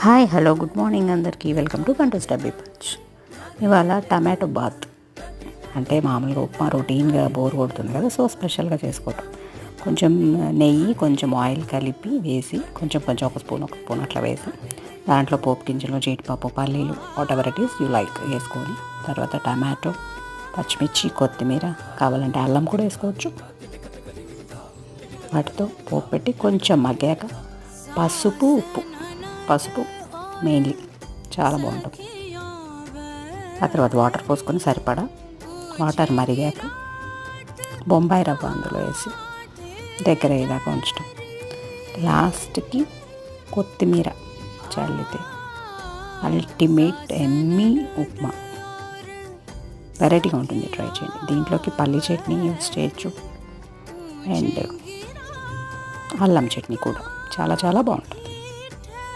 Hi hello good morning అందరికీ welcome to కంటోస్ డబ్బీ punch. ఇవాళ tomato bath అంటే మామూలుగా ఉప్మా రొటీన్గా బోర్ కొడుతుంది కదా, సో స్పెషల్గా చేసుకోవటం. కొంచెం నెయ్యి కొంచెం ఆయిల్ కలిపి వేసి కొంచెం ఒక స్పూన్ అట్లా వేసి దాంట్లో పోపు గింజలు జీడిపప్పు పల్లీలు what ever it is you like వేసుకొని తర్వాత టమాటో పచ్చిమిర్చి కొత్తిమీర కావాలంటే అల్లం కూడా వేసుకోవచ్చు. వాటితో పోపు పెట్టి కొంచెం మగ్గాక పసుపు మెయిన్లీ చాలా బాగుంటుంది. ఆ తర్వాత వాటర్ పోసుకొని సరిపడా వాటర్ మరిగాక బొంబాయి రవ్వ అందులో వేసి దగ్గర అయ్యేదాకా ఉంచడం. లాస్ట్కి కొత్తిమీర చల్లితే అల్టిమేట్ ఎమ్మీ ఉప్మా. వెరైటీగా ఉంటుంది, ట్రై చేయండి. దీంట్లోకి పల్లీ చట్నీ యూస్ చేయొచ్చు అండ్ అల్లం చట్నీ కూడా చాలా చాలా బాగుంటుంది.